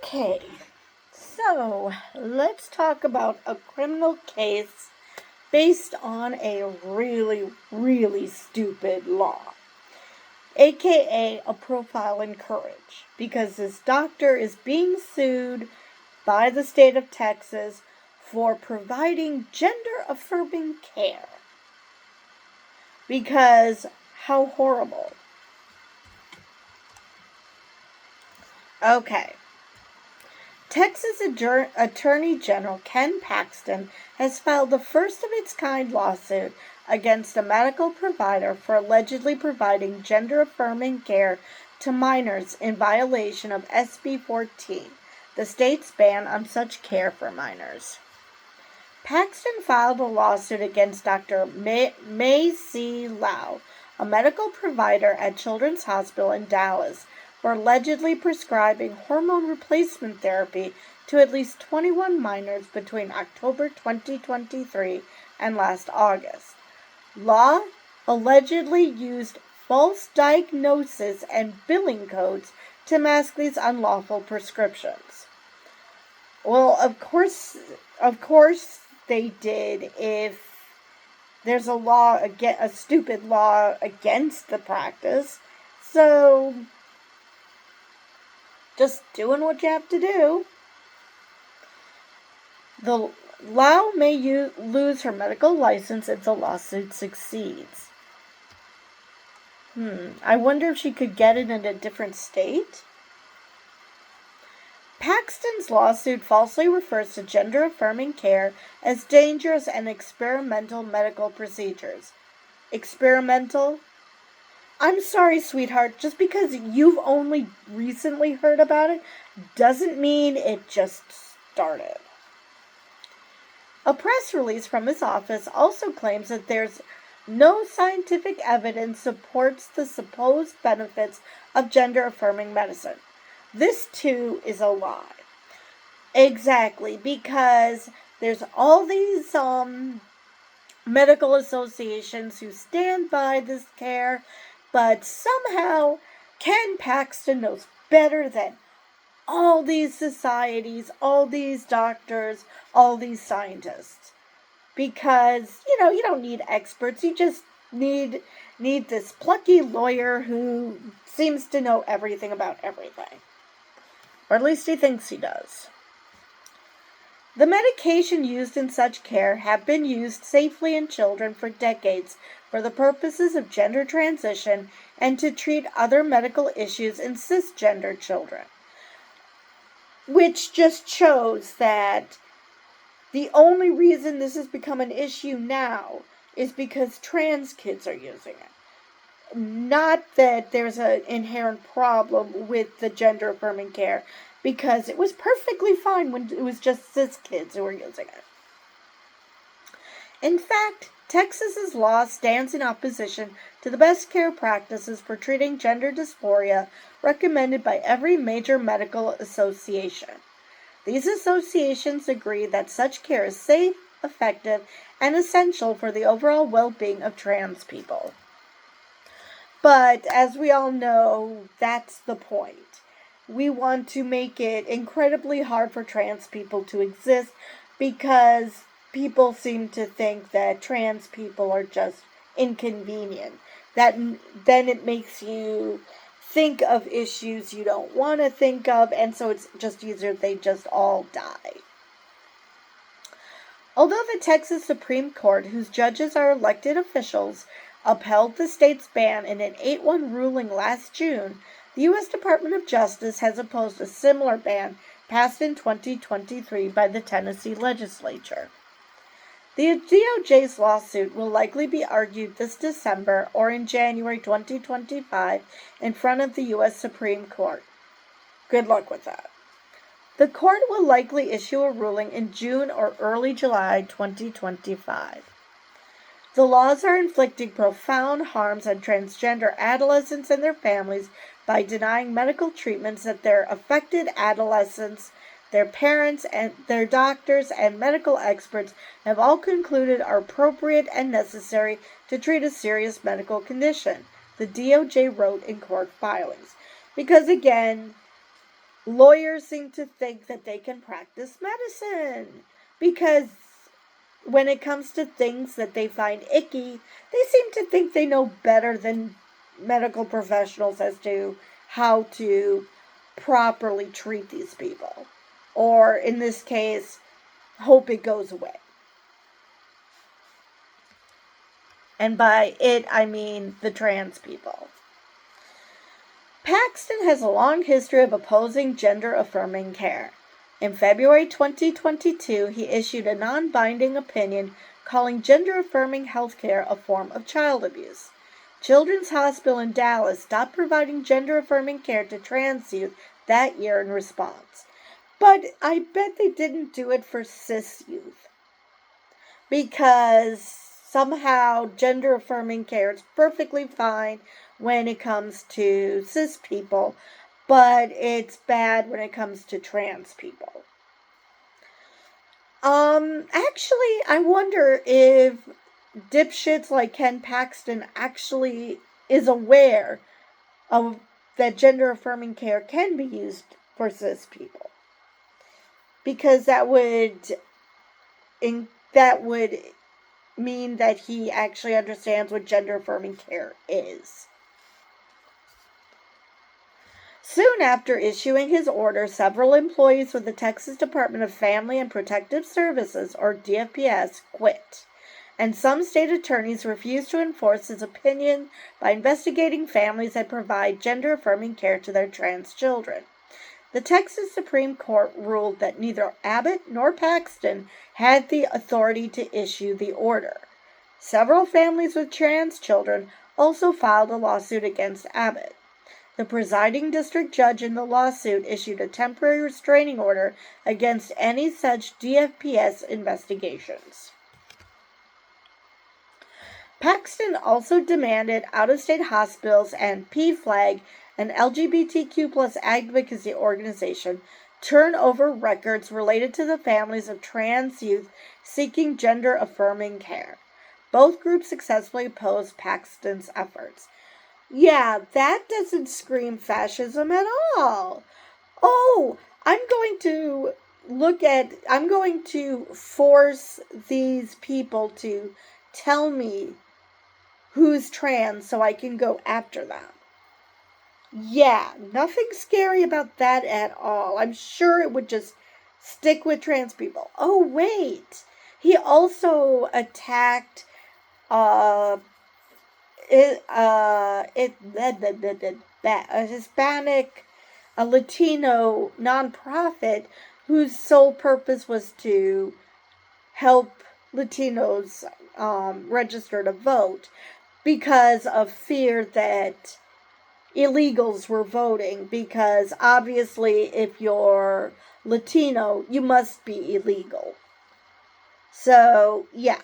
Okay, so let's talk about a criminal case based on a really, really stupid law, aka a profile in courage, because this doctor is being sued by the state of Texas for providing gender affirming care. Because how horrible. Okay. Texas Attorney General Ken Paxton has filed the first of its kind lawsuit against a medical provider for allegedly providing gender-affirming care to minors in violation of SB 14, the state's ban on such care for minors. Paxton filed a lawsuit against Dr. Mei C. Lau, a medical provider at Children's Hospital in Dallas, for allegedly prescribing hormone replacement therapy to at least 21 minors between October 2023 and last August. Law allegedly used false diagnosis and billing codes to mask these unlawful prescriptions. Well, of course they did if there's a stupid law against the practice. So just doing what you have to do. The Lau may lose her medical license if the lawsuit succeeds. I wonder if she could get it in a different state? Paxton's lawsuit falsely refers to gender-affirming care as dangerous and experimental medical procedures. Experimental? I'm sorry, sweetheart, just because you've only recently heard about it doesn't mean it just started. A press release from his office also claims that there's no scientific evidence supports the supposed benefits of gender-affirming medicine. This, too, is a lie. Exactly, because there's all these medical associations who stand by this care, but somehow Ken Paxton knows better than all these societies, all these doctors, all these scientists. Because, you don't need experts, you just need this plucky lawyer who seems to know everything about everything. Or at least he thinks he does. The medication used in such care have been used safely in children for decades for the purposes of gender transition and to treat other medical issues in cisgender children. Which just shows that the only reason this has become an issue now is because trans kids are using it. Not that there's an inherent problem with the gender-affirming care, because it was perfectly fine when it was just cis kids who were using it. In fact, Texas's law stands in opposition to the best care practices for treating gender dysphoria recommended by every major medical association. These associations agree that such care is safe, effective, and essential for the overall well-being of trans people. But, as we all know, that's the point. We want to make it incredibly hard for trans people to exist because people seem to think that trans people are just inconvenient. Then it makes you think of issues you don't want to think of, and so it's just easier they just all die. Although the Texas Supreme Court, whose judges are elected officials, upheld the state's ban in an 8-1 ruling last June, the U.S. Department of Justice has opposed a similar ban passed in 2023 by the Tennessee legislature. The DOJ's lawsuit will likely be argued this December or in January 2025 in front of the U.S. Supreme Court. Good luck with that. The court will likely issue a ruling in June or early July 2025. The laws are inflicting profound harms on transgender adolescents and their families by denying medical treatments that their affected adolescents, their parents, and their doctors and medical experts have all concluded are appropriate and necessary to treat a serious medical condition, the DOJ wrote in court filings. Because again, lawyers seem to think that they can practice medicine because when it comes to things that they find icky, they seem to think they know better than medical professionals as to how to properly treat these people. Or in this case, hope it goes away. And by it, I mean the trans people. Paxton has a long history of opposing gender-affirming care. In February 2022, he issued a non-binding opinion calling gender-affirming healthcare a form of child abuse. Children's Hospital in Dallas stopped providing gender-affirming care to trans youth that year in response. But I bet they didn't do it for cis youth. Because somehow gender-affirming care is perfectly fine when it comes to cis people, but it's bad when it comes to trans people. Actually, I wonder if dipshits like Ken Paxton actually is aware of that gender-affirming care can be used for cis people. Because that would mean that he actually understands what gender-affirming care is. Soon after issuing his order, several employees with the Texas Department of Family and Protective Services, or DFPS, quit, and some state attorneys refused to enforce his opinion by investigating families that provide gender-affirming care to their trans children. The Texas Supreme Court ruled that neither Abbott nor Paxton had the authority to issue the order. Several families with trans children also filed a lawsuit against Abbott. The presiding district judge in the lawsuit issued a temporary restraining order against any such DFPS investigations. Paxton also demanded out-of-state hospitals and PFLAG, an LGBTQ+ advocacy organization, turn over records related to the families of trans youth seeking gender-affirming care. Both groups successfully opposed Paxton's efforts. Yeah, that doesn't scream fascism at all. Oh, I'm going to force these people to tell me who's trans so I can go after them. Yeah, nothing scary about that at all. I'm sure it would just stick with trans people. Oh, wait. He also attacked a Hispanic, a Latino nonprofit whose sole purpose was to help Latinos register to vote because of fear that illegals were voting, because obviously if you're Latino, you must be illegal. So, yeah,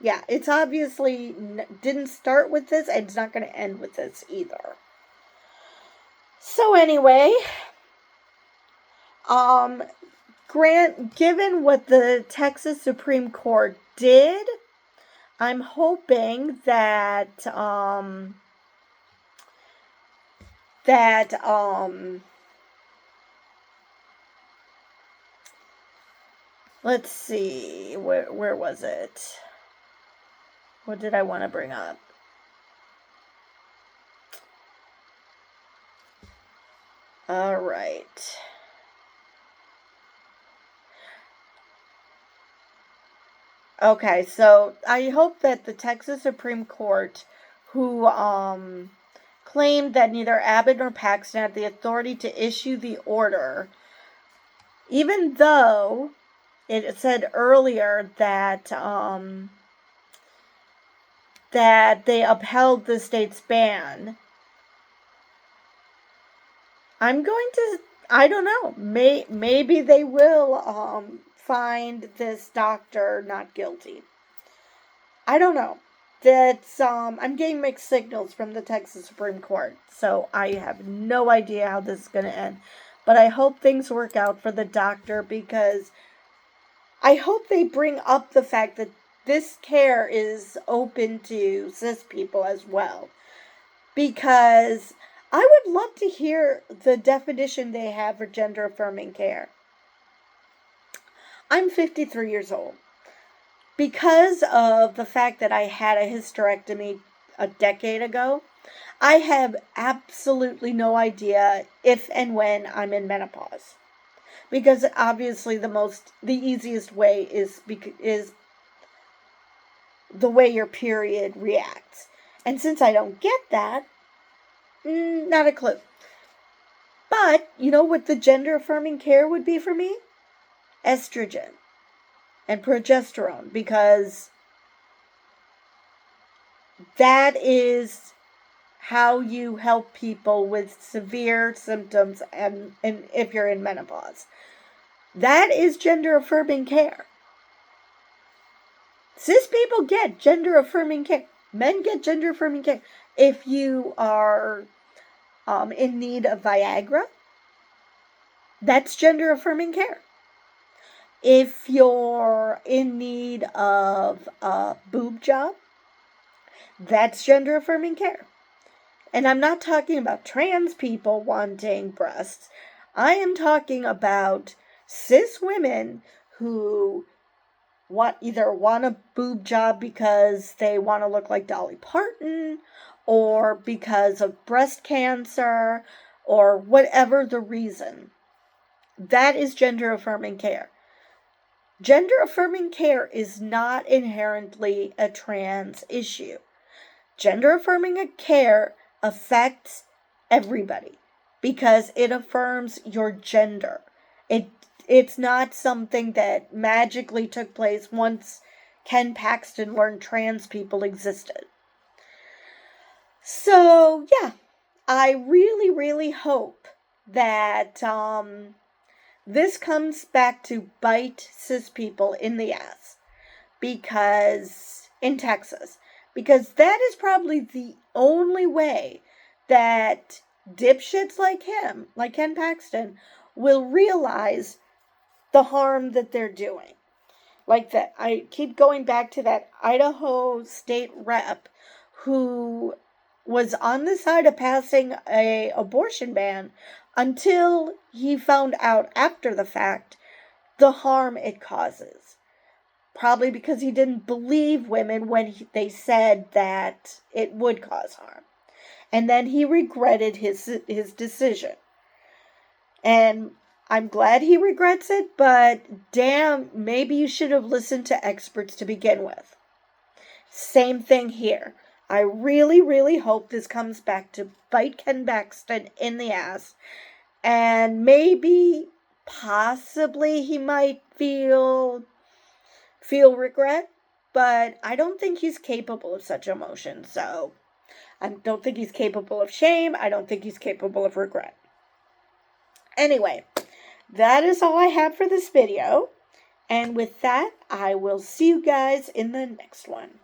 it's obviously didn't start with this, and it's not going to end with this either. So anyway, given what the Texas Supreme Court did, I'm hoping that, let's see, where was it? What did I want to bring up? All right. Okay, so I hope that the Texas Supreme Court, who claimed that neither Abbott nor Paxton had the authority to issue the order, even though it said earlier that that they upheld the state's ban, I don't know, maybe they will find this doctor not guilty. I don't know. That's I'm getting mixed signals from the Texas Supreme Court, so I have no idea how this is going to end. But I hope things work out for the doctor, because I hope they bring up the fact that this care is open to cis people as well. Because I would love to hear the definition they have for gender affirming care. I'm 53 years old. Because of the fact that I had a hysterectomy a decade ago, I have absolutely no idea if and when I'm in menopause. Because obviously the easiest way is the way your period reacts. And since I don't get that, not a clue. But you know what the gender affirming care would be for me? Estrogen and progesterone, because that is how you help people with severe symptoms and if you're in menopause. That is gender affirming care. Cis people get gender affirming care. Men get gender affirming care. If you are in need of Viagra, that's gender affirming care. If you're in need of a boob job, that's gender affirming care. And I'm not talking about trans people wanting breasts. I am talking about cis women who either want a boob job because they want to look like Dolly Parton, or because of breast cancer, or whatever the reason. That is gender affirming care. Gender affirming care is not inherently a trans issue. Gender affirming care affects everybody because it affirms your gender. It's not something that magically took place once Ken Paxton learned trans people existed. So, yeah, I really, really hope that this comes back to bite cis people in the ass, because in Texas, because that is probably the only way that dipshits like him, like Ken Paxton, will realize the harm that they're doing. Like that, I keep going back to that Idaho state rep who was on the side of passing a abortion ban until he found out after the fact the harm it causes. Probably because he didn't believe women when they said that it would cause harm. And then he regretted his decision. And I'm glad he regrets it, but damn, maybe you should have listened to experts to begin with. Same thing here. I really, really hope this comes back to bite Ken Paxton in the ass. And maybe, possibly, he might feel regret, but I don't think he's capable of such emotion. So I don't think he's capable of shame. I don't think he's capable of regret. Anyway, that is all I have for this video. And with that, I will see you guys in the next one.